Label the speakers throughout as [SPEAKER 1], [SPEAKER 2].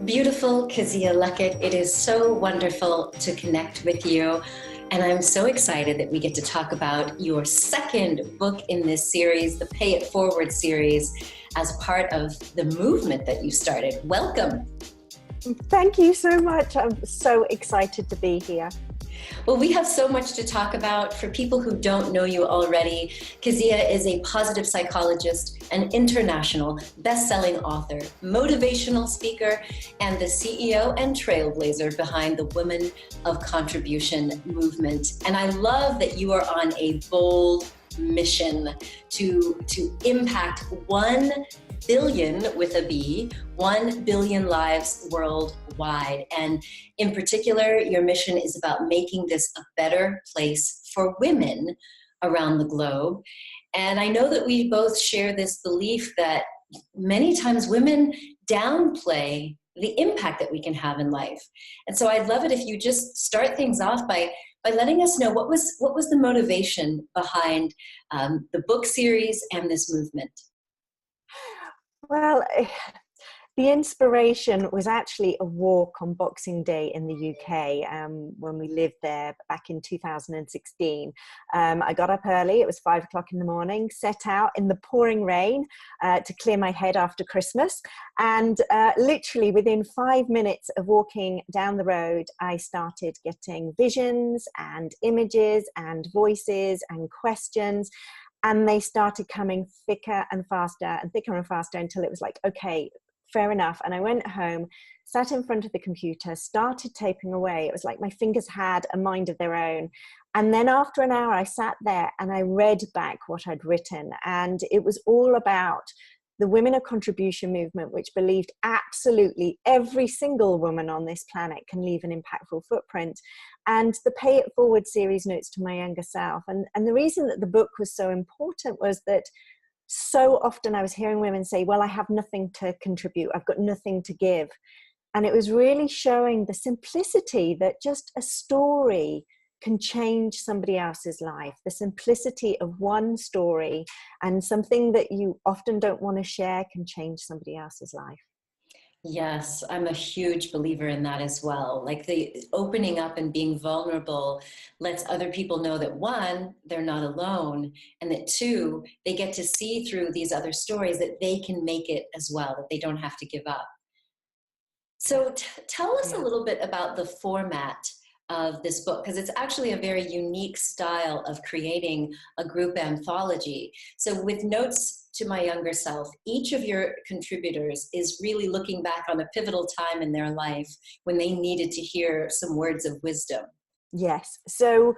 [SPEAKER 1] Beautiful Kezia Luckett, it is so wonderful to connect with you. And I'm so excited that we get to talk about your second book in this series, the Pay It Forward series, as part of the movement that you started. Welcome.
[SPEAKER 2] Thank you so much. I'm so excited to be here.
[SPEAKER 1] Well, we have so much to talk about. For people who don't know you already, Kezia is a positive psychologist, an international best-selling author, motivational speaker, and the CEO and trailblazer behind the Women of Contribution movement. And I love that you are on a bold mission to impact 1 billion with a B, 1 billion lives worldwide. And in particular, your mission is about making this a better place for women around the globe. And I know that we both share this belief that many times women downplay the impact that we can have in life. And so I'd love it if you just start things off by letting us know what was the motivation behind the book series and this movement.
[SPEAKER 2] Well, the inspiration was actually a walk on Boxing Day in the UK when we lived there back in 2016. I got up early, it was 5 o'clock in the morning, set out in the pouring rain to clear my head after Christmas. And literally within 5 minutes of walking down the road, I started getting visions and images and voices and questions. And they started coming thicker and faster until it was like, okay, fair enough. And I went home, sat in front of the computer, started typing away. It was like my fingers had a mind of their own. And then after an hour, I sat there and I read back what I'd written. And it was all about the Women of Contribution movement, which believed absolutely every single woman on this planet can leave an impactful footprint. And the Pay It Forward series, Notes to My Younger Self. And the reason that the book was so important was that so often I was hearing women say, well, I have nothing to contribute. I've got nothing to give. And it was really showing the simplicity that just a story can change somebody else's life. The simplicity of one story and something that you often don't want to share can change somebody else's life.
[SPEAKER 1] Yes, I'm a huge believer in that as well. Like the opening up and being vulnerable lets other people know that one, they're not alone, and that two, they get to see through these other stories that they can make it as well, that they don't have to give up. So tell us a little bit about the format of this book, because it's actually a very unique style of creating a group anthology. So with Notes to My Younger Self, each of your contributors is really looking back on a pivotal time in their life when they needed to hear some words of wisdom.
[SPEAKER 2] Yes. So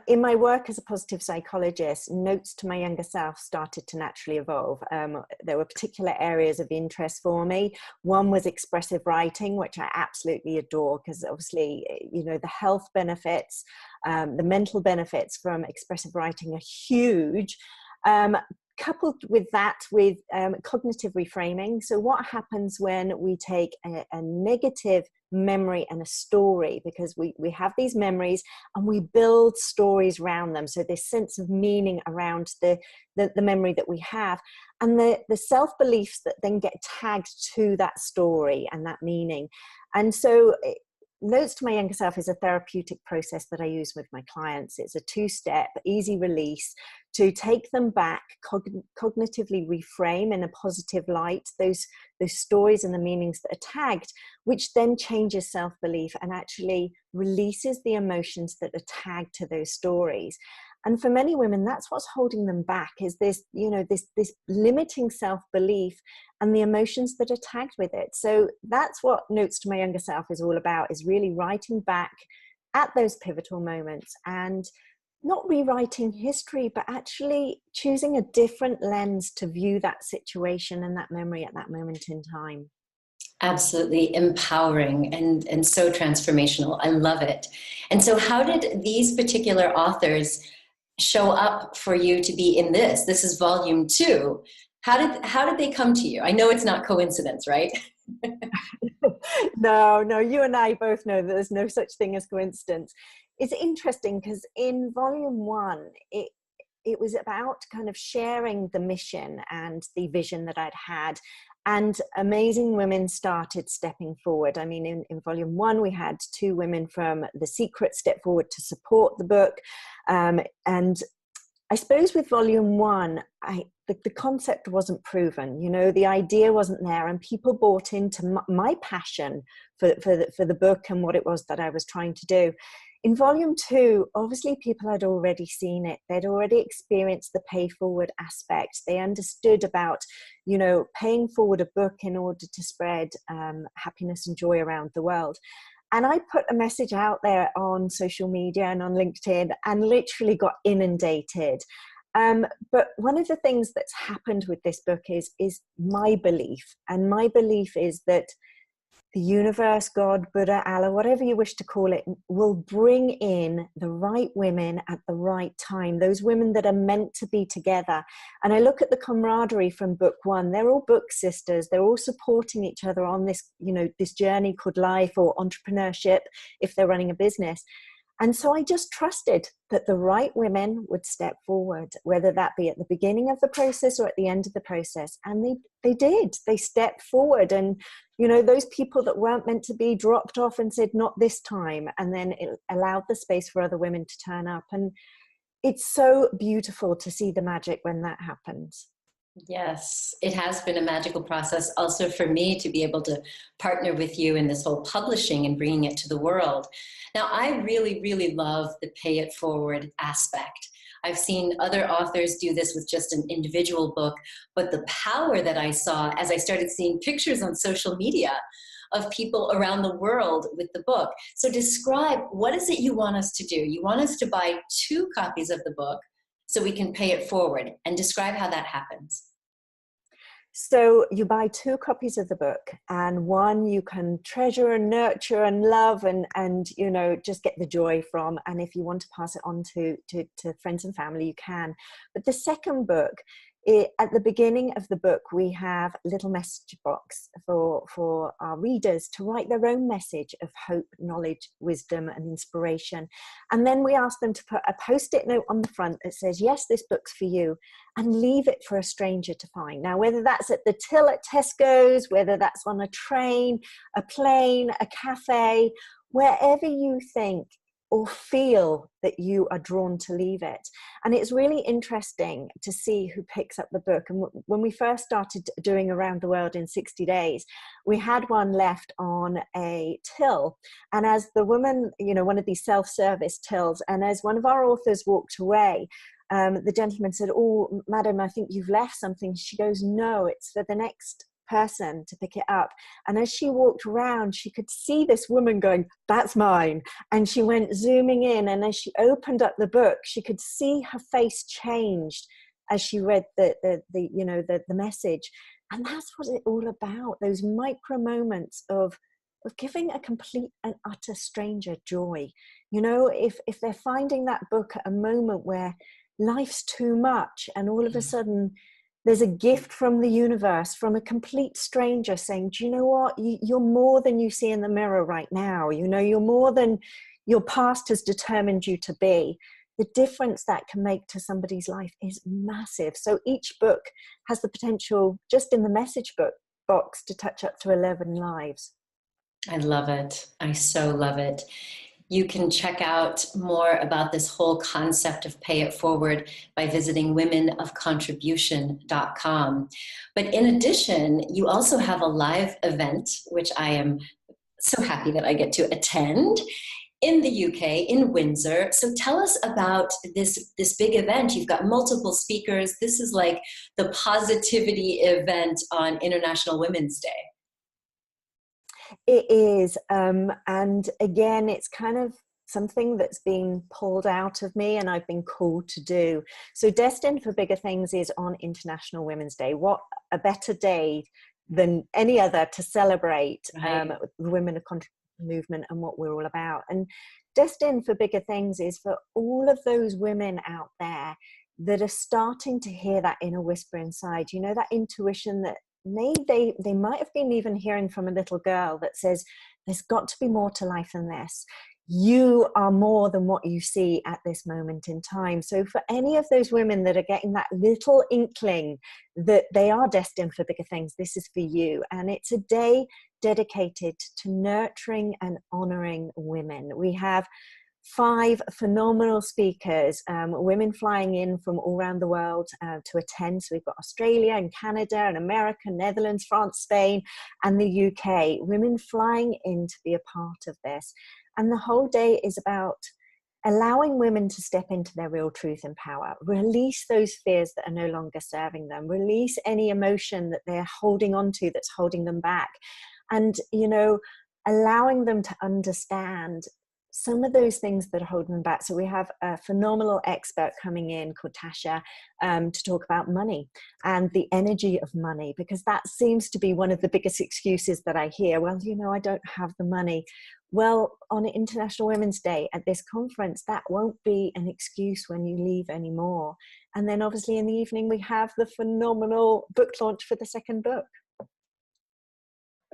[SPEAKER 2] in my work as a positive psychologist, Notes to My Younger Self started to naturally evolve. There were particular areas of interest for me. One was expressive writing, which I absolutely adore because obviously, you know, the health benefits, the mental benefits from expressive writing are huge. Coupled with that, with cognitive reframing. So what happens when we take a negative memory and a story, because we have these memories and we build stories around them. So this sense of meaning around the memory that we have, and the self-beliefs that then get tagged to that story and that meaning. And so Notes to My Younger Self is a therapeutic process that I use with my clients. It's a 2-step, easy release to take them back, cognitively reframe in a positive light those stories and the meanings that are tagged, which then changes self-belief and actually releases the emotions that are tagged to those stories. And for many women, that's what's holding them back, is this, you know, this limiting self-belief and the emotions that are tagged with it. So that's what Notes to My Younger Self is all about, is really writing back at those pivotal moments and not rewriting history, but actually choosing a different lens to view that situation and that memory at that moment in time.
[SPEAKER 1] Absolutely empowering and so transformational. I love it. And so how did these particular authors show up for you to be in this? This is volume 2. How did they come to you? I know it's not coincidence, right?
[SPEAKER 2] No, you and I both know that there's no such thing as coincidence. It's interesting because in volume 1, it was about kind of sharing the mission and the vision that I'd had And amazing women started stepping forward. I mean, in volume 1, we had 2 women from The Secret step forward to support the book. And I suppose with volume 1, the concept wasn't proven. You know, the idea wasn't there, and people bought into my passion for the book and what it was that I was trying to do. In volume 2, obviously people had already seen it. They'd already experienced the pay forward aspect. They understood about, you know, paying forward a book in order to spread happiness and joy around the world. And I put a message out there on social media and on LinkedIn and literally got inundated. But one of the things that's happened with this book is my belief. And my belief is that the universe, God, Buddha, Allah, whatever you wish to call it, will bring in the right women at the right time, those women that are meant to be together. And I look at the camaraderie from book 1. They're all book sisters. They're all supporting each other on this, you know, this journey called life or entrepreneurship if they're running a business. And so I just trusted that the right women would step forward, whether that be at the beginning of the process or at the end of the process. And they did. They stepped forward. And, you know, those people that weren't meant to be dropped off and said, not this time. And then it allowed the space for other women to turn up. And it's so beautiful to see the magic when that happens.
[SPEAKER 1] Yes, it has been a magical process also for me to be able to partner with you in this whole publishing and bringing it to the world. Now, I really, really love the pay it forward aspect. I've seen other authors do this with just an individual book, but the power that I saw as I started seeing pictures on social media of people around the world with the book. So describe, what is it you want us to do? You want us to buy 2 copies of the book so we can pay it forward, and describe how that happens.
[SPEAKER 2] So you buy 2 copies of the book, and one you can treasure and nurture and love and you know, just get the joy from. And if you want to pass it on to friends and family, you can. But the second book, at the beginning of the book, we have a little message box for our readers to write their own message of hope, knowledge, wisdom, and inspiration. And then we ask them to put a post-it note on the front that says, yes, this book's for you, and leave it for a stranger to find. Now, whether that's at the till at Tesco's, whether that's on a train, a plane, a cafe, wherever you think or feel that you are drawn to leave it. And it's really interesting to see who picks up the book. And when we first started doing Around the World in 60 days, we had one left on a till. And as the woman, you know, one of these self-service tills, and as one of our authors walked away, the gentleman said, oh, madam, I think you've left something. She goes, no, it's for the next person to pick it up. And as she walked around, she could see this woman going, that's mine. And she went zooming in, and as she opened up the book, she could see her face changed as she read the message. And that's what it's all about, those micro moments of giving a complete and utter stranger joy. You know, if they're finding that book at a moment where life's too much, and all of a sudden there's a gift from the universe, from a complete stranger saying, do you know what? You're more than you see in the mirror right now. You know, you're more than your past has determined you to be. The difference that can make to somebody's life is massive. So each book has the potential, just in the message box, to touch up to 11 lives.
[SPEAKER 1] I love it. I so love it. You can check out more about this whole concept of pay it forward by visiting womenofcontribution.com. But in addition, you also have a live event, which I am so happy that I get to attend, in the UK, in Windsor. So tell us about this big event. You've got multiple speakers. This is like the positivity event on International Women's Day.
[SPEAKER 2] It is. And again, it's kind of something that's been pulled out of me and I've been called to do. So Destined for Bigger Things is on International Women's Day. What a better day than any other to celebrate the women of contribution movement and what we're all about. And Destined for Bigger Things is for all of those women out there that are starting to hear that inner whisper inside, you know, that intuition that maybe they might have been even hearing from a little girl that says, there's got to be more to life than this. you are more than what you see at this moment in time. So for any of those women that are getting that little inkling that they are destined for bigger things, this is for you. And it's a day dedicated to nurturing and honoring women. We have 5 phenomenal speakers, women flying in from all around the world to attend. So we've got Australia and Canada and America, Netherlands, France, Spain, and the UK. Women flying in to be a part of this. And the whole day is about allowing women to step into their real truth and power, release those fears that are no longer serving them, release any emotion that they're holding on to that's holding them back. And, you know, allowing them to understand some of those things that are holding them back. So we have a phenomenal expert coming in called Tasha to talk about money and the energy of money, because that seems to be one of the biggest excuses that I hear. Well, you know, I don't have the money. Well, on International Women's Day at this conference, that won't be an excuse when you leave anymore. And then obviously in the evening, we have the phenomenal book launch for the second book.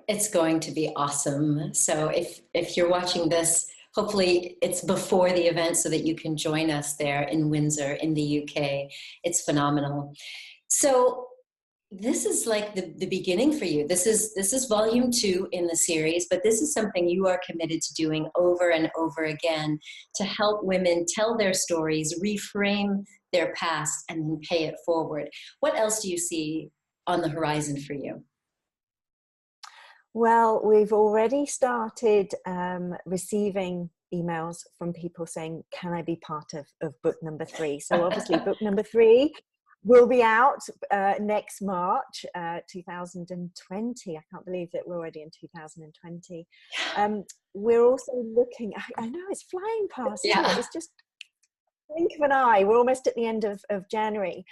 [SPEAKER 1] It's going to be awesome. So if you're watching this, hopefully it's before the event so that you can join us there in Windsor in the UK. It's phenomenal. So this is like the beginning for you. This is volume 2 in the series, but this is something you are committed to doing over and over again to help women tell their stories, reframe their past, and then pay it forward. What else do you see on the horizon for you?
[SPEAKER 2] Well, we've already started receiving emails from people saying, can I be part of book number 3? So obviously book number 3 will be out next March 2020. I can't believe that we're already in 2020. We're also looking, I know it's flying past, isn't it? It's just a blink of an eye. We're almost at the end of January.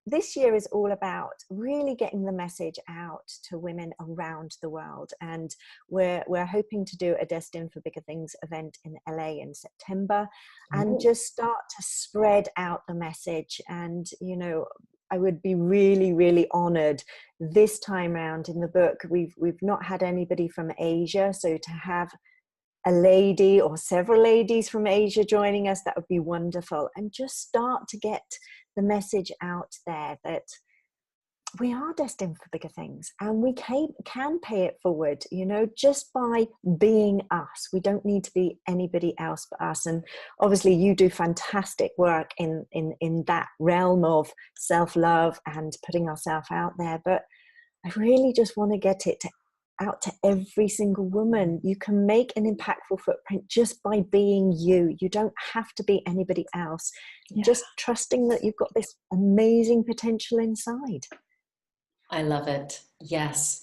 [SPEAKER 2] This year is all about really getting the message out to women around the world, and we're hoping to do a Destined for Bigger Things event in LA in September, and just start to spread out the message. And you know, I would be really, really honored this time around in the book. We've not had anybody from Asia, so to have a lady or several ladies from Asia joining us, that would be wonderful, and just start to get the message out there that we are destined for bigger things, and we can pay it forward, you know, just by being us. We don't need to be anybody else but us. And obviously you do fantastic work in that realm of self-love and putting ourselves out there, but I really just want to get it out to every single woman. You can make an impactful footprint just by being you. You don't have to be anybody else. Just trusting that you've got this amazing potential inside.
[SPEAKER 1] I love it. Yes.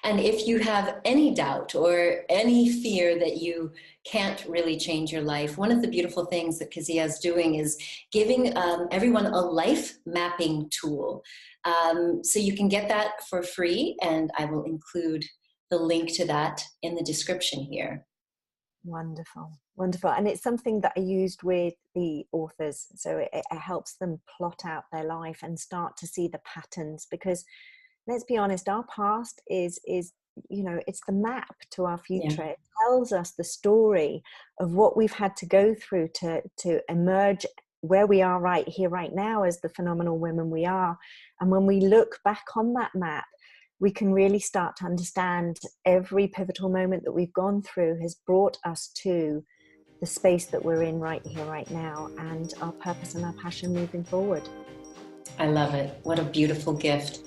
[SPEAKER 1] And if you have any doubt or any fear that you can't really change your life, one of the beautiful things that Kezia is doing is giving everyone a life mapping tool. So you can get that for free, and I will include the link to that in the description here.
[SPEAKER 2] Wonderful, wonderful. And it's something that I used with the authors. So it helps them plot out their life and start to see the patterns, because let's be honest, our past is, you know, it's the map to our future. It tells us the story of what we've had to go through to emerge where we are right here, right now, as the phenomenal women we are. And when we look back on that map, we can really start to understand every pivotal moment that we've gone through has brought us to the space that we're in right here, right now, and our purpose and our passion moving forward.
[SPEAKER 1] I love it. What a beautiful gift.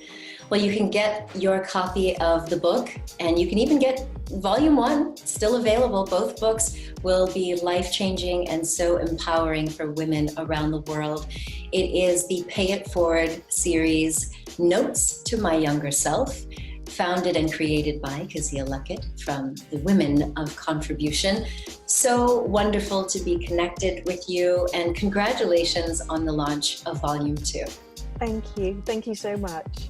[SPEAKER 1] Well, you can get your copy of the book, and you can even get volume 1 still available. Both books will be life-changing and so empowering for women around the world. It is the Pay It Forward series, Notes to My Younger Self, founded and created by Kezia Luckett from the Women of Contribution. So wonderful to be connected with you, and congratulations on the launch of volume 2.
[SPEAKER 2] Thank you. Thank you so much.